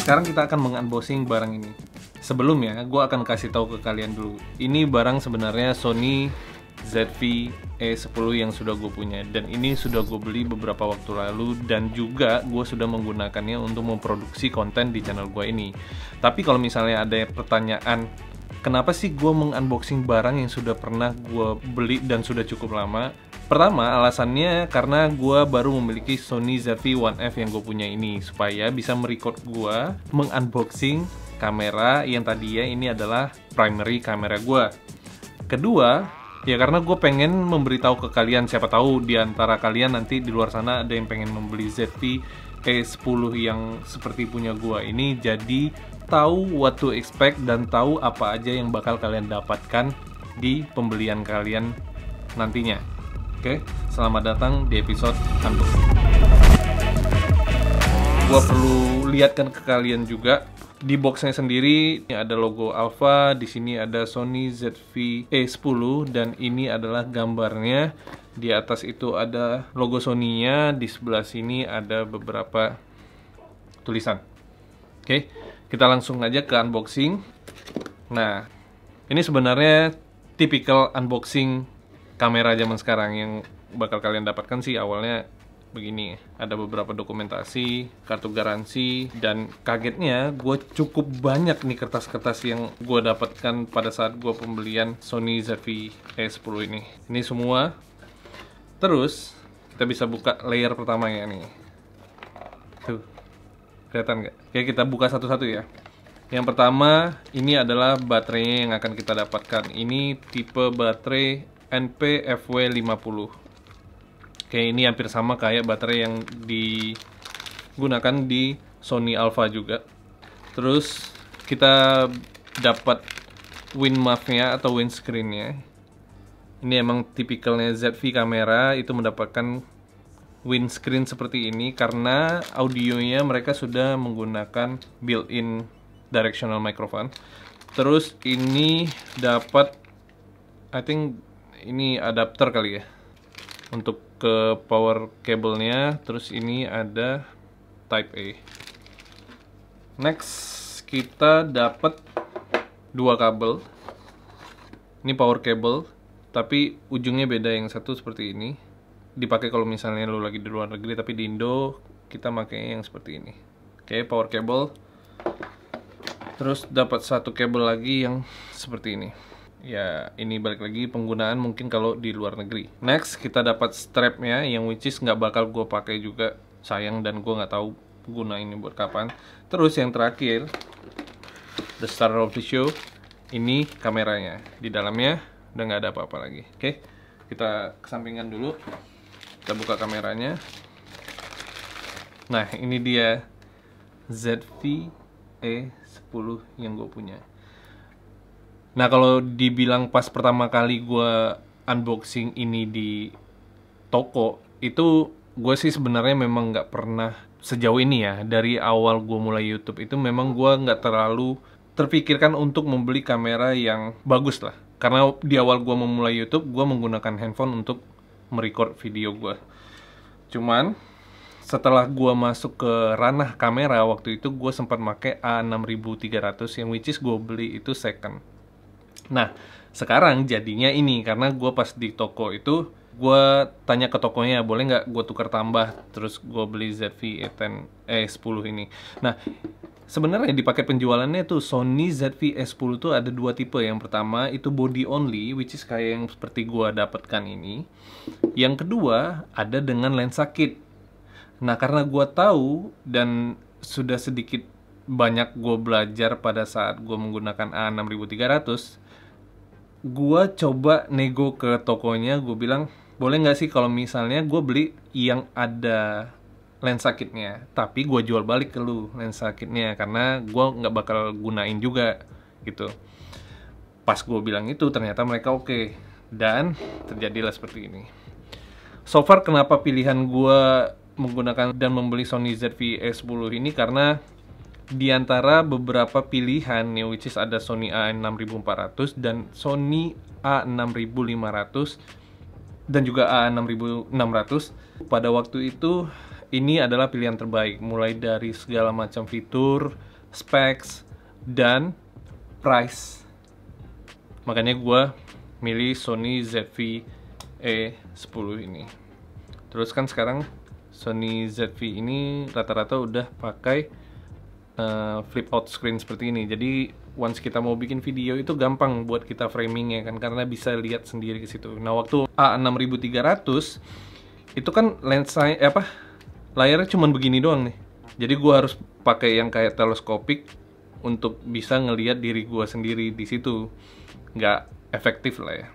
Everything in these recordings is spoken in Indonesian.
sekarang kita akan mengunboxing barang ini. Sebelumnya, gue akan kasih tahu ke kalian dulu. Ini barang sebenarnya Sony ZV-E10 yang sudah gue punya, dan ini sudah gue beli beberapa waktu lalu, dan juga gue sudah menggunakannya untuk memproduksi konten di channel gue ini. Tapi kalau misalnya ada pertanyaan, kenapa sih gue mengunboxing barang yang sudah pernah gue beli dan sudah cukup lama? Pertama, alasannya karena gue baru memiliki Sony ZV-1F yang gue punya ini, supaya bisa merecord gue mengunboxing kamera yang tadinya ini adalah primary kamera gue. Kedua, ya karena gue pengen memberitahu ke kalian, siapa tahu di antara kalian nanti di luar sana ada yang pengen membeli ZV-E10 yang seperti punya gue ini, jadi tahu what to expect dan tahu apa aja yang bakal kalian dapatkan di pembelian kalian nantinya. Oke, selamat datang di episode unboxing. Gua perlu lihatkan ke kalian juga di boxnya sendiri. Ini ada logo Alpha, di sini ada Sony ZV-E10 dan ini adalah gambarnya. Di atas itu ada logo Sony-nya, di sebelah sini ada beberapa tulisan. Oke, kita langsung aja ke unboxing. Nah, ini sebenarnya tipikal unboxing kamera zaman sekarang. Yang bakal kalian dapatkan sih awalnya begini, ada beberapa dokumentasi, kartu garansi, dan kagetnya gue cukup banyak nih kertas-kertas yang gue dapatkan pada saat gue pembelian Sony ZV-E10 ini. Ini semua. Terus kita bisa buka layer pertamanya nih. Tuh, kelihatan nggak? Oke, kita buka satu-satu ya. Yang pertama, ini adalah baterainya yang akan kita dapatkan. Ini tipe baterai NP-FW50. Oke, ini hampir sama kayak baterai yang digunakan di Sony Alpha juga. Terus kita dapat wind muff-nya atau windscreen-nya. Ini emang tipikalnya ZV kamera itu mendapatkan windscreen seperti ini karena audionya mereka sudah menggunakan built-in directional microphone. Terus ini dapat, I think ini adapter kali ya untuk ke power cable-nya. Terus ini ada Type A. Next, kita dapat dua kabel. Ini power cable, tapi ujungnya beda. Yang satu seperti ini, dipakai kalau misalnya lo lagi di luar negeri, tapi di Indo kita makanya yang seperti ini. Oke, power cable. Terus dapat satu kabel lagi yang seperti ini. Ya, ini balik lagi penggunaan mungkin kalau di luar negeri. Next, kita dapat strapnya yang which is nggak bakal gue pakai juga, sayang, dan gue nggak tahu guna ini buat kapan. Terus yang terakhir, the star of the show, ini kameranya. Di dalamnya udah nggak ada apa-apa lagi. Oke, kita kesampingan dulu. Kita buka kameranya. Nah, ini dia ZV-E10 yang gue punya. Nah, kalau dibilang pas pertama kali gue unboxing ini di toko, itu gue sih sebenarnya memang nggak pernah sejauh ini ya. Dari awal gue mulai YouTube itu memang gue nggak terlalu terpikirkan untuk membeli kamera yang bagus lah. Karena di awal gue memulai YouTube, gue menggunakan handphone untuk merecord video gue. Cuman setelah gue masuk ke ranah kamera, waktu itu gue sempat pakai A6300 yang which is gue beli itu second. Nah, sekarang jadinya ini, karena gue pas di toko itu, gue tanya ke tokonya, boleh nggak gue tukar tambah, terus gue beli ZV-E10 ini. Nah, sebenarnya di paket penjualannya tuh Sony ZV-E10 tuh ada dua tipe. Yang pertama itu body only, which is kayak yang seperti gue dapatkan ini. Yang kedua ada dengan lensa kit. Nah, karena gue tahu dan sudah sedikit banyak gue belajar pada saat gue menggunakan A6300, gue coba nego ke tokonya. Gue bilang, boleh nggak sih kalau misalnya gue beli yang ada lensa kitnya, tapi gue jual balik ke lu lensa kitnya, karena gue nggak bakal gunain juga gitu. Pas gue bilang itu, ternyata mereka oke, dan terjadilah seperti ini. So far, kenapa pilihan gue menggunakan dan membeli Sony ZV-E10 ini, karena di antara beberapa pilihan nih, which is ada Sony A6400 dan Sony A6500 dan juga A6600. Pada waktu itu ini adalah pilihan terbaik, mulai dari segala macam fitur, specs, dan price. Makanya gue milih Sony ZV-E10 ini. Terus kan sekarang Sony ZV ini rata-rata udah pakai flip out screen seperti ini. Jadi once kita mau bikin video itu gampang buat kita framingnya kan, karena bisa lihat sendiri ke situ. Nah, waktu A6300 itu kan layarnya cuman begini doang nih. Jadi gua harus pakai yang kayak teleskopik untuk bisa ngelihat diri gua sendiri di situ. Nggak efektif lah ya.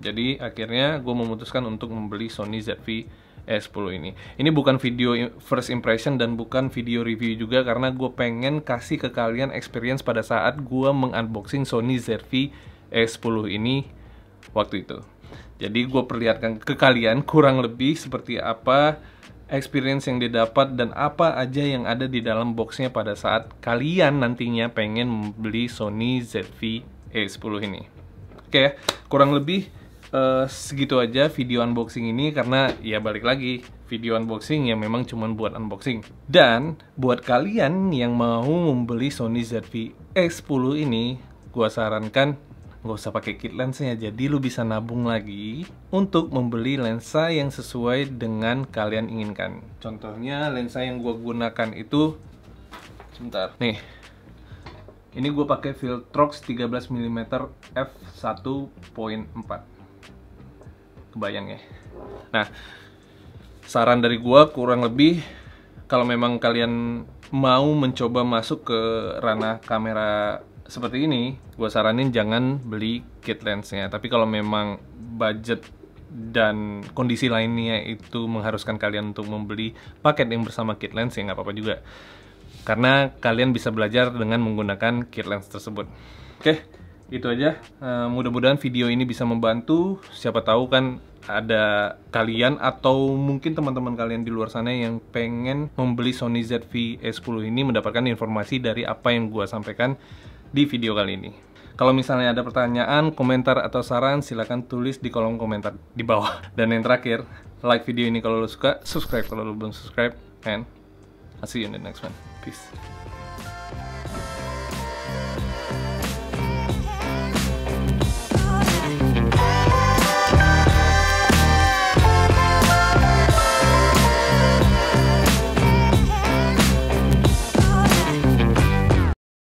Jadi akhirnya gue memutuskan untuk membeli Sony ZV-E10 ini. Ini bukan video first impression dan bukan video review juga, karena gue pengen kasih ke kalian experience pada saat gue mengunboxing Sony ZV-E10 ini waktu itu. Jadi gue perlihatkan ke kalian kurang lebih seperti apa experience yang didapat dan apa aja yang ada di dalam boxnya pada saat kalian nantinya pengen membeli Sony ZV-E10 ini. Oke, kurang lebih segitu aja video unboxing ini, karena ya balik lagi, video unboxing yang memang cuman buat unboxing. Dan buat kalian yang mau membeli Sony ZV-E10 ini, gua sarankan nggak usah pakai kit lensnya, jadi lu bisa nabung lagi untuk membeli lensa yang sesuai dengan kalian inginkan. Contohnya lensa yang gua gunakan itu, sebentar nih, ini gue pakai Viltrox 13mm f1.4. Kebayang ya. Nah, saran dari gua kurang lebih, kalau memang kalian mau mencoba masuk ke ranah kamera seperti ini, gua saranin jangan beli kit lensnya. Tapi kalau memang budget dan kondisi lainnya itu mengharuskan kalian untuk membeli paket yang bersama kit lens, ya nggak apa-apa juga, karena kalian bisa belajar dengan menggunakan kit lens tersebut. Oke, itu aja. Mudah-mudahan video ini bisa membantu. Siapa tahu kan ada kalian atau mungkin teman-teman kalian di luar sana yang pengen membeli Sony ZV-E10 ini mendapatkan informasi dari apa yang gua sampaikan di video kali ini. Kalau misalnya ada pertanyaan, komentar, atau saran, silahkan tulis di kolom komentar di bawah. Dan yang terakhir, like video ini kalau lo suka, subscribe kalau lo belum subscribe, and I'll see you in the next one. Peace.